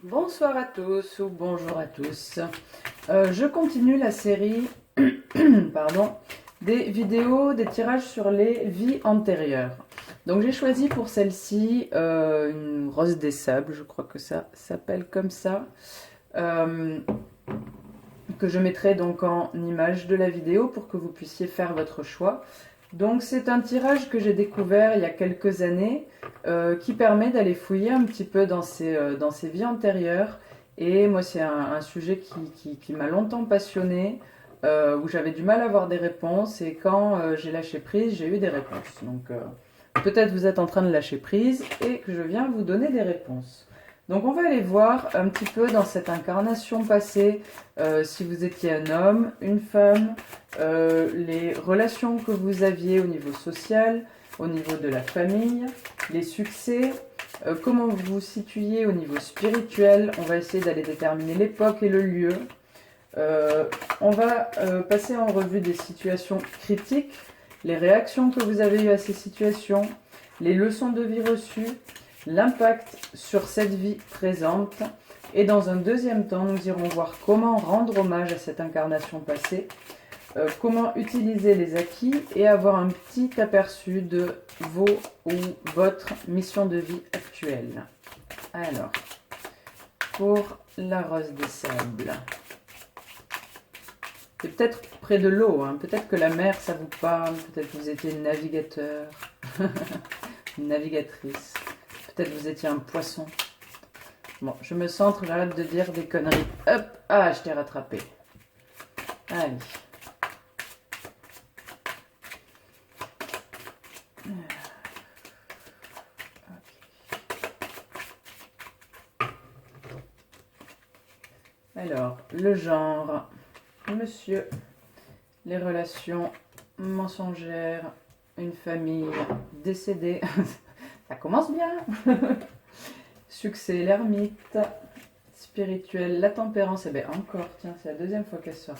Bonsoir à tous ou bonjour à tous. Je continue la série pardon, des vidéos, des tirages sur les vies antérieures. Donc j'ai choisi pour celle-ci une rose des sables, je crois que ça s'appelle comme ça, euh, que je mettrai donc en image de la vidéo pour que vous puissiez faire votre choix. Donc c'est un tirage que j'ai découvert il y a quelques années qui permet d'aller fouiller un petit peu dans ces vies antérieures. Et moi c'est un sujet qui m'a longtemps passionné, où j'avais du mal à avoir des réponses et quand j'ai lâché prise j'ai eu des réponses. Donc peut-être vous êtes en train de lâcher prise et que je viens vous donner des réponses. Donc on va aller voir un petit peu dans cette incarnation passée, si vous étiez un homme, une femme, les relations que vous aviez au niveau social, au niveau de la famille, les succès, comment vous vous situiez au niveau spirituel. On va essayer d'aller déterminer l'époque et le lieu. On va passer en revue des situations critiques, les réactions que vous avez eues à ces situations, les leçons de vie reçues, l'impact sur cette vie présente. Et dans un deuxième temps, nous irons voir comment rendre hommage à cette incarnation passée, comment utiliser les acquis et avoir un petit aperçu de vos ou votre mission de vie actuelle. Alors, pour la rose des sables. C'est peut-être près de l'eau, hein. Peut-être que la mer ça vous parle, peut-être que vous étiez navigateur, une navigatrice, peut-être que vous étiez un poisson. Bon, je me centre, j'arrête de dire des conneries. Hop, ah, je t'ai rattrapé. Allez. Alors, le genre, monsieur, les relations mensongères, une famille décédée, ça commence bien. Succès, l'ermite, spirituel, la tempérance, et bien encore, tiens, c'est la deuxième fois qu'elle sort.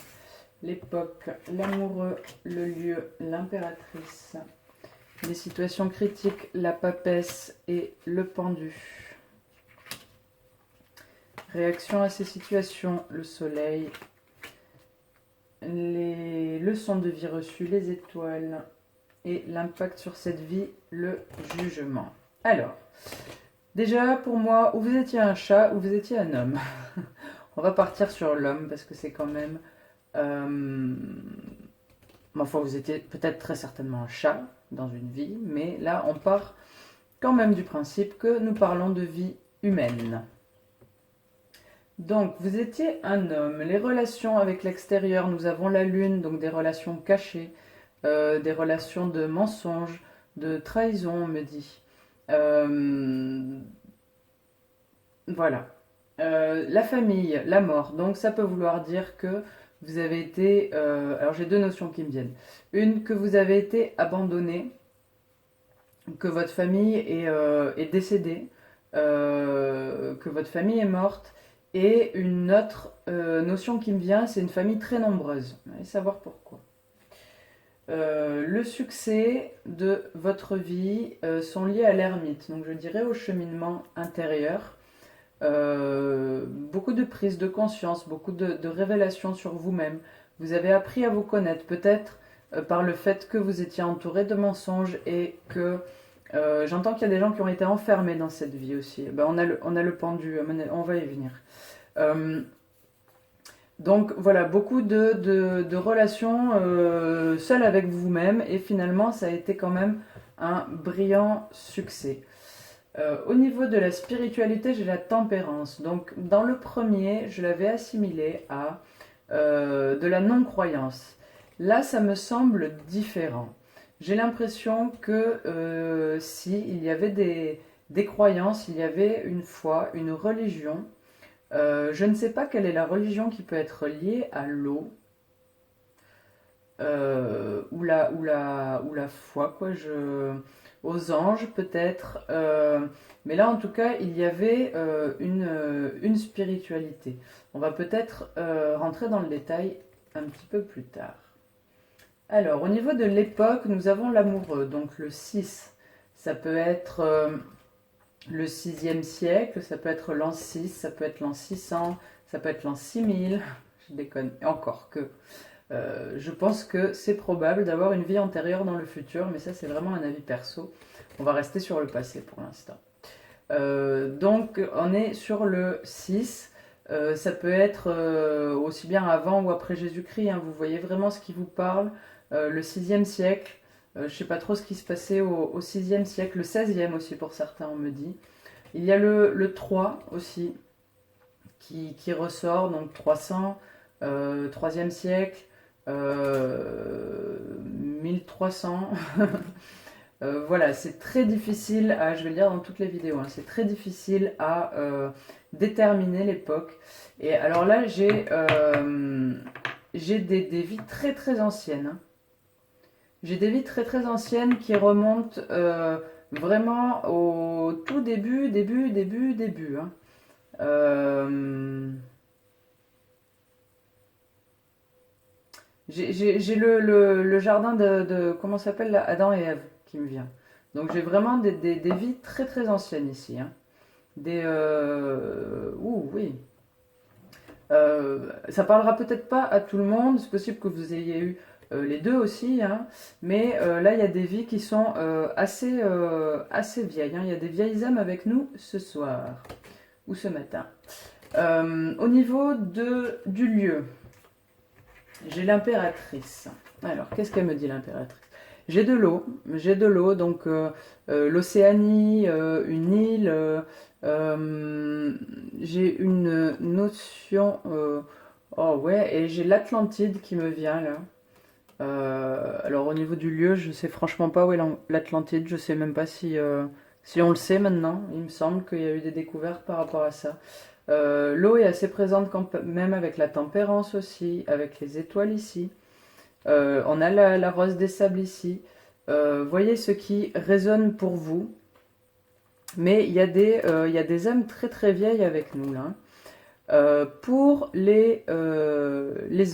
L'époque, l'amoureux, le lieu, l'impératrice, les situations critiques, la papesse et le pendu. Réaction à ces situations, le soleil, les leçons de vie reçues, les étoiles et l'impact sur cette vie, le jugement. Alors, déjà pour moi, ou vous étiez un chat ou vous étiez un homme. On va partir sur l'homme parce que c'est quand même... Enfin, vous étiez peut-être très certainement un chat dans une vie, mais là on part quand même du principe que nous parlons de vie humaine. Donc, vous étiez un homme. Les relations avec l'extérieur, nous avons la lune, donc des relations cachées, des relations de mensonges, de trahison, on me dit. Voilà. La famille, la mort. Donc, ça peut vouloir dire que vous avez été... alors, j'ai deux notions qui me viennent. Une, que vous avez été abandonné, que votre famille est décédée, que votre famille est morte. Et une autre notion qui me vient, c'est une famille très nombreuse. Allez savoir pourquoi. Le succès de votre vie sont liés à l'ermite, donc je dirais au cheminement intérieur. Beaucoup de prise de conscience, beaucoup de révélations sur vous-même. Vous avez appris à vous connaître, peut-être par le fait que vous étiez entouré de mensonges et que j'entends qu'il y a des gens qui ont été enfermés dans cette vie aussi. Ben, on a le pendu, on va y venir. Euh, donc voilà, beaucoup de relations seules avec vous-même et finalement ça a été quand même un brillant succès. Au niveau de la spiritualité, j'ai la tempérance. Donc dans le premier, je l'avais assimilé à de la non-croyance. Là, ça me semble différent. J'ai l'impression que si il y avait des croyances, il y avait une foi, une religion. Je ne sais pas quelle est la religion qui peut être liée à l'eau ou la foi, quoi. Aux anges peut-être. Mais là, en tout cas, il y avait une spiritualité. On va peut-être rentrer dans le détail un petit peu plus tard. Alors, au niveau de l'époque, nous avons l'amoureux, donc le 6. Ça peut être le 6e siècle, ça peut être l'an 6, ça peut être l'an 600, ça peut être l'an 6000, je déconne, et encore que je pense que c'est probable d'avoir une vie antérieure dans le futur, mais ça c'est vraiment un avis perso, on va rester sur le passé pour l'instant. Donc on est sur le 6, ça peut être aussi bien avant ou après Jésus-Christ, hein, vous voyez vraiment ce qui vous parle, le 6e siècle. Je ne sais pas trop ce qui se passait au 6e siècle, le 16e aussi pour certains, on me dit. Il y a le 3 aussi qui ressort, donc 300, 3e siècle, 1300. Voilà, c'est très difficile à, je vais le dire dans toutes les vidéos, hein, c'est très difficile à déterminer l'époque. Et alors là, j'ai des vies très très anciennes. Hein. J'ai des vies très très anciennes qui remontent vraiment au tout début. Hein. J'ai le jardin de comment ça s'appelle là, Adam et Ève qui me vient. Donc j'ai vraiment des vies très très anciennes ici. Hein. Ouh oui. Ça parlera peut-être pas à tout le monde, c'est possible que vous ayez eu les deux aussi, hein, mais là il y a des vies qui sont assez vieilles. Hein. Il y a des vieilles âmes avec nous ce soir ou ce matin. Au niveau du lieu, j'ai l'impératrice. Alors qu'est-ce qu'elle me dit l'impératrice? J'ai de l'eau, donc l'Océanie, une île, j'ai une notion, oh ouais, et j'ai l'Atlantide qui me vient là. Alors au niveau du lieu, je sais franchement pas où est l'Atlantide, je sais même pas si on le sait maintenant, il me semble qu'il y a eu des découvertes par rapport à ça. L'eau est assez présente quand même avec la tempérance aussi, avec les étoiles ici. On a la rose des sables ici. Voyez ce qui résonne pour vous. Mais il y a des âmes très très vieilles avec nous là. Pour les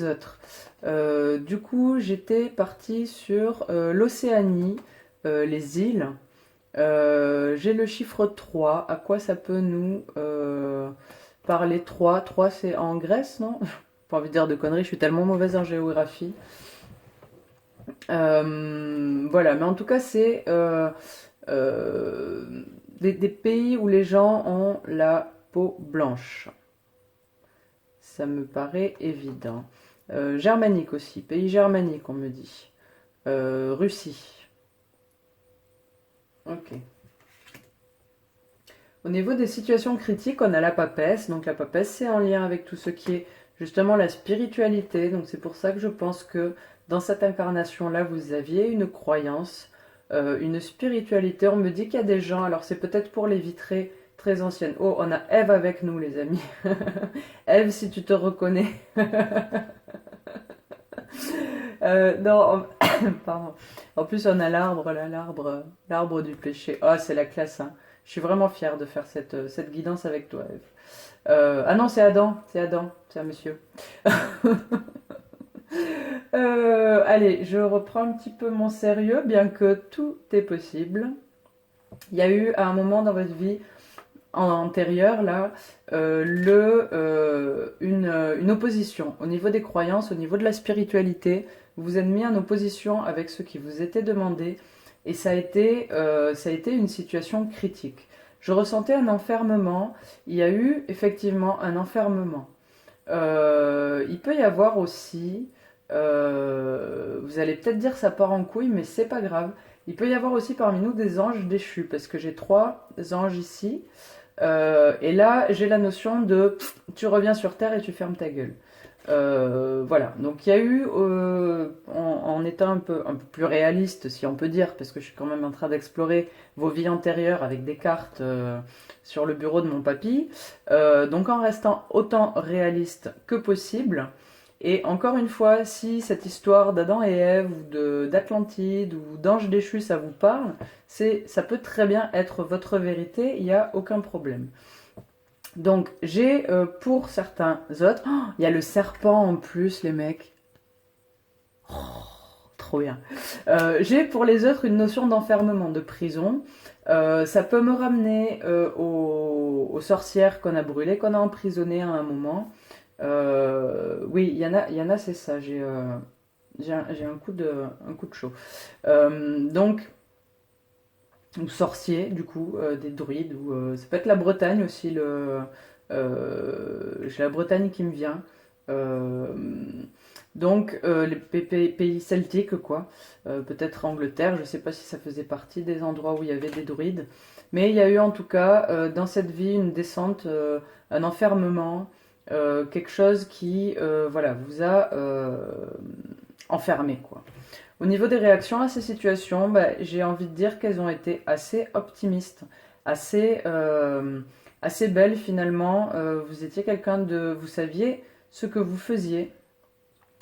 autres. Du coup, j'étais partie sur l'Océanie, les îles. J'ai le chiffre 3. À quoi ça peut nous parler 3? 3 c'est en Grèce, non? Pas envie de dire de conneries, je suis tellement mauvaise en géographie. Voilà, mais en tout cas, c'est des pays où les gens ont la peau blanche. Ça me paraît évident. Germanique aussi, pays germanique, on me dit. Russie. Ok. Au niveau des situations critiques, on a la papesse. Donc la papesse, c'est en lien avec tout ce qui est justement la spiritualité. Donc c'est pour ça que je pense que dans cette incarnation-là, vous aviez une croyance, une spiritualité. On me dit qu'il y a des gens, alors c'est peut-être pour les vies très, très anciennes. Oh, on a Ève avec nous, les amis. Ève, si tu te reconnais. Non, pardon. En plus, on a l'arbre, là, l'arbre du péché. Oh, c'est la classe, hein. Je suis vraiment fière de faire cette guidance avec toi, Ève. Ah non, c'est Adam, c'est un monsieur. Allez, je reprends un petit peu mon sérieux, bien que tout est possible. Il y a eu à un moment dans votre vie antérieure là, une opposition au niveau des croyances, au niveau de la spiritualité. Vous vous êtes mis en opposition avec ce qui vous était demandé et ça a été une situation critique. Je ressentais un enfermement. Il y a eu effectivement un enfermement. Il peut y avoir aussi, vous allez peut-être dire ça part en couille, mais c'est pas grave. Il peut y avoir aussi parmi nous des anges déchus, parce que j'ai 3 anges ici. Et là, j'ai la notion de tu reviens sur Terre et tu fermes ta gueule. Voilà, donc il y a eu, en étant un peu plus réaliste, si on peut dire, parce que je suis quand même en train d'explorer vos vies antérieures avec des cartes sur le bureau de mon papy, donc en restant autant réaliste que possible. Et encore une fois, si cette histoire d'Adam et Ève ou d'Atlantide ou d'ange déchu, ça vous parle, ça peut très bien être votre vérité, il n'y a aucun problème. Donc j'ai pour certains autres, oh, il y a le serpent en plus les mecs. Oh, trop bien. J'ai pour les autres une notion d'enfermement, de prison. Ça peut me ramener aux sorcières qu'on a brûlées, qu'on a emprisonnées à un moment. Oui, il y en a, c'est ça. J'ai un coup de chaud. Donc, ou sorciers, du coup, des druides, ou ça peut être la Bretagne aussi. J'ai la Bretagne qui me vient. Euh, donc, les pays celtiques, quoi. Peut-être Angleterre, je ne sais pas si ça faisait partie des endroits où il y avait des druides. Mais il y a eu en tout cas dans cette vie une descente, un enfermement, quelque chose qui voilà, vous a enfermé, quoi. Au niveau des réactions à ces situations, bah, j'ai envie de dire qu'elles ont été assez optimistes, assez, assez belles finalement. Vous étiez quelqu'un de... Vous saviez ce que vous faisiez,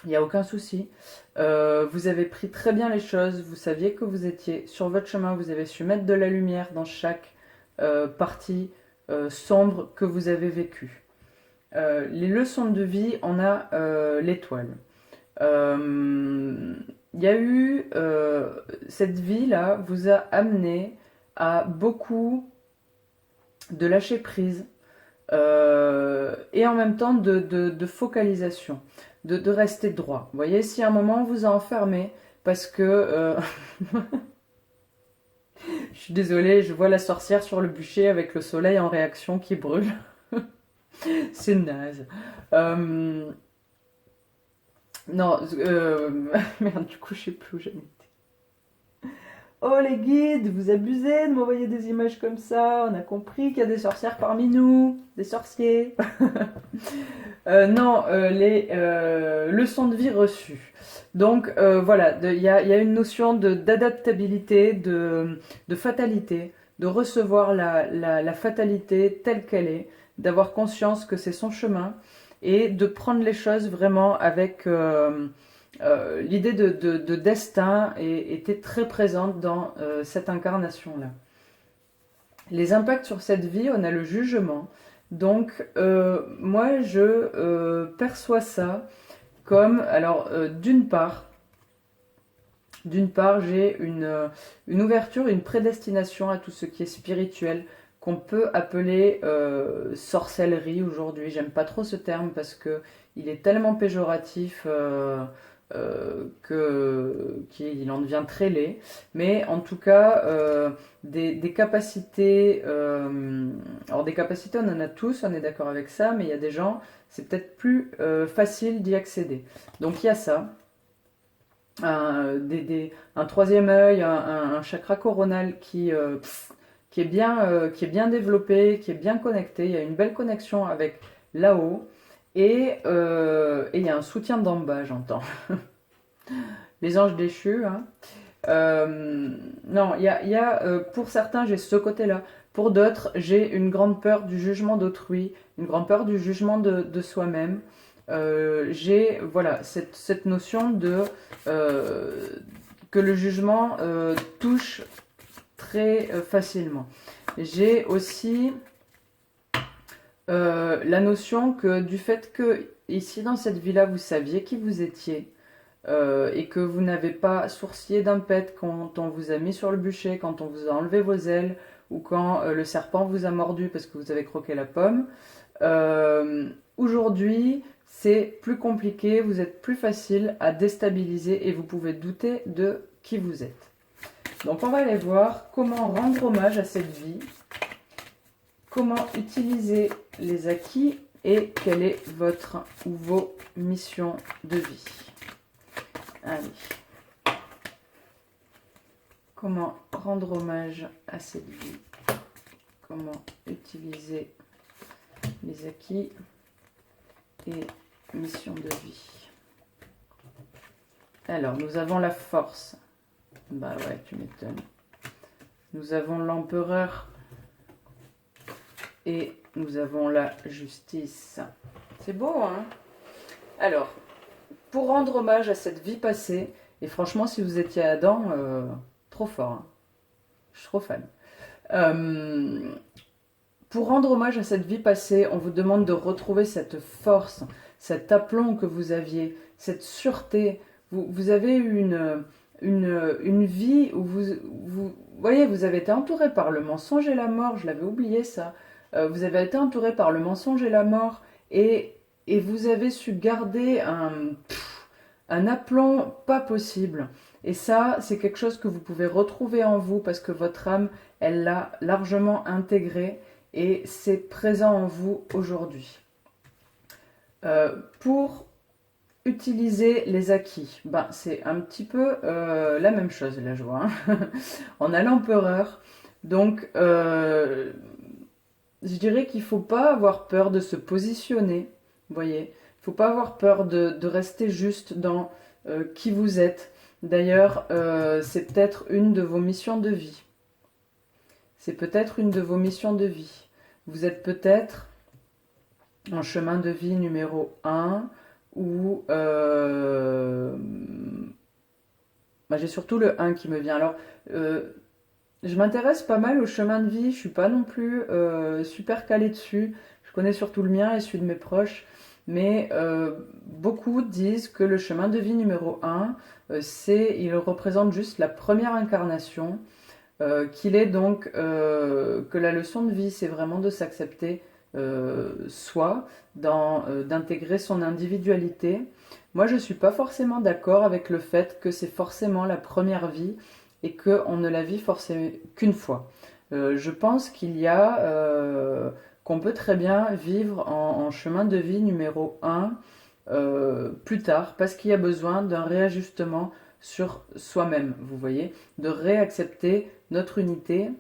il n'y a aucun souci. Vous avez pris très bien les choses, vous saviez que vous étiez sur votre chemin, vous avez su mettre de la lumière dans chaque partie sombre que vous avez vécue. Les leçons de vie, on a l'étoile. Il y a eu cette vie-là vous a amené à beaucoup de lâcher prise et en même temps de focalisation, de rester droit. Vous voyez, si à un moment on vous a enfermé parce que je suis désolée, je vois la sorcière sur le bûcher avec le soleil en réaction qui brûle. C'est naze. Non, merde, du coup, je sais plus où j'en étais. Oh les guides, vous abusez de m'envoyer des images comme ça. On a compris qu'il y a des sorcières parmi nous, des sorciers. Non, les leçons de vie reçues. Donc voilà, il y a une notion d'adaptabilité, de fatalité, de recevoir la fatalité telle qu'elle est, d'avoir conscience que c'est son chemin et de prendre les choses vraiment avec l'idée de destin était très présente dans cette incarnation-là. Les impacts sur cette vie, on a le jugement. Donc, moi, je perçois ça comme, alors, d'une part, j'ai une ouverture, une prédestination à tout ce qui est spirituel, qu'on peut appeler sorcellerie aujourd'hui. J'aime pas trop ce terme parce que il est tellement péjoratif qu'il en devient très laid. Mais en tout cas, des capacités. Alors des capacités, on en a tous, on est d'accord avec ça, mais il y a des gens, c'est peut-être plus facile d'y accéder. Donc il y a ça. Un troisième œil, un chakra coronal qui est bien développé, qui est bien connecté. Il y a une belle connexion avec là-haut. Et il y a un soutien d'en bas, j'entends. Les anges déchus. Hein. Non, pour certains, j'ai ce côté-là. Pour d'autres, j'ai une grande peur du jugement d'autrui, une grande peur du jugement de soi-même. J'ai voilà, cette notion que le jugement touche très facilement. J'ai aussi la notion que du fait que ici dans cette vie-là, vous saviez qui vous étiez et que vous n'avez pas sourcillé d'impette quand on vous a mis sur le bûcher, quand on vous a enlevé vos ailes ou quand le serpent vous a mordu parce que vous avez croqué la pomme. Aujourd'hui, c'est plus compliqué, vous êtes plus facile à déstabiliser et vous pouvez douter de qui vous êtes. Donc on va aller voir comment rendre hommage à cette vie, comment utiliser les acquis et quelle est votre ou vos missions de vie. Allez. Comment rendre hommage à cette vie, comment utiliser les acquis et mission de vie. Alors, nous avons la force. Bah ouais, tu m'étonnes. Nous avons l'empereur et nous avons la justice. C'est beau, hein? Alors, pour rendre hommage à cette vie passée, et franchement, si vous étiez Adam, trop fort. Hein. Je suis trop fan. Pour rendre hommage à cette vie passée, on vous demande de retrouver cette force, cet aplomb que vous aviez, cette sûreté. vous avez eu une vie où vous voyez, vous avez été entouré par le mensonge et la mort, je l'avais oublié ça. Vous avez été entouré par le mensonge et la mort et vous avez su garder un aplomb pas possible. Et ça, c'est quelque chose que vous pouvez retrouver en vous parce que votre âme, elle l'a largement intégré et c'est présent en vous aujourd'hui. Pour utiliser les acquis, ben, c'est un petit peu la même chose, là je vois. Hein. On a l'empereur, donc je dirais qu'il ne faut pas avoir peur de se positionner, vous voyez. Il ne faut pas avoir peur de rester juste dans qui vous êtes. D'ailleurs, c'est peut-être une de vos missions de vie. C'est peut-être une de vos missions de vie. Vous êtes peut-être en chemin de vie numéro 1 ou... Moi, j'ai surtout le 1 qui me vient. Alors, je m'intéresse pas mal au chemin de vie. Je suis pas non plus super calée dessus. Je connais surtout le mien et celui de mes proches. Mais beaucoup disent que le chemin de vie numéro 1, il représente juste la première incarnation, qu'il est donc que la leçon de vie, c'est vraiment de s'accepter soi, d'intégrer son individualité. Moi, je ne suis pas forcément d'accord avec le fait que c'est forcément la première vie et qu'on ne la vit forcément qu'une fois. Je pense qu'il y a... qu'on peut très bien vivre en chemin de vie numéro 1 plus tard, parce qu'il y a besoin d'un réajustement sur soi-même, vous voyez, de réaccepter notre unité,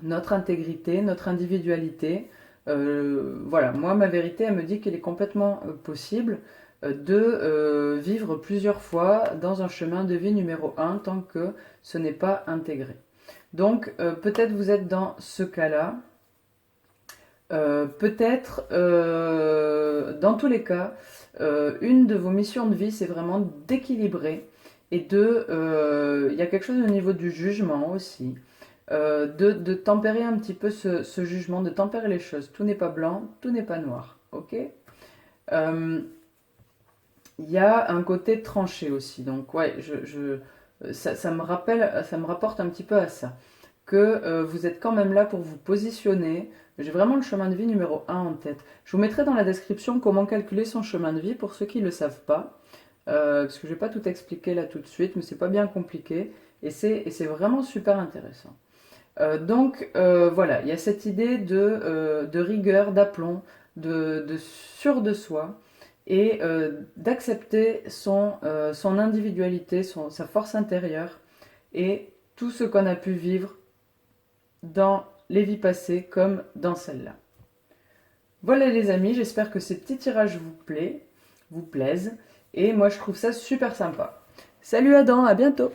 notre intégrité, notre individualité. Voilà, moi ma vérité, elle me dit qu'il est complètement possible de vivre plusieurs fois dans un chemin de vie numéro 1 tant que ce n'est pas intégré. Donc peut-être vous êtes dans ce cas-là. Peut-être, dans tous les cas, une de vos missions de vie, c'est vraiment d'équilibrer et il y a quelque chose au niveau du jugement aussi, de tempérer un petit peu ce jugement, de tempérer les choses. Tout n'est pas blanc, tout n'est pas noir, ok. Il y a un côté tranché aussi, donc ouais, ça me rapporte un petit peu à ça, que vous êtes quand même là pour vous positionner. J'ai vraiment le chemin de vie numéro 1 en tête. Je vous mettrai dans la description comment calculer son chemin de vie pour ceux qui ne le savent pas. Parce que je ne vais pas tout expliquer là tout de suite, mais c'est pas bien compliqué. Et c'est vraiment super intéressant. Donc voilà, il y a cette idée de rigueur, d'aplomb, de sûr de soi et d'accepter son individualité, sa force intérieure et tout ce qu'on a pu vivre dans les vies passées comme dans celle-là. Voilà les amis, j'espère que ces petits tirages vous plaisent et moi je trouve ça super sympa. Salut Adam, à bientôt!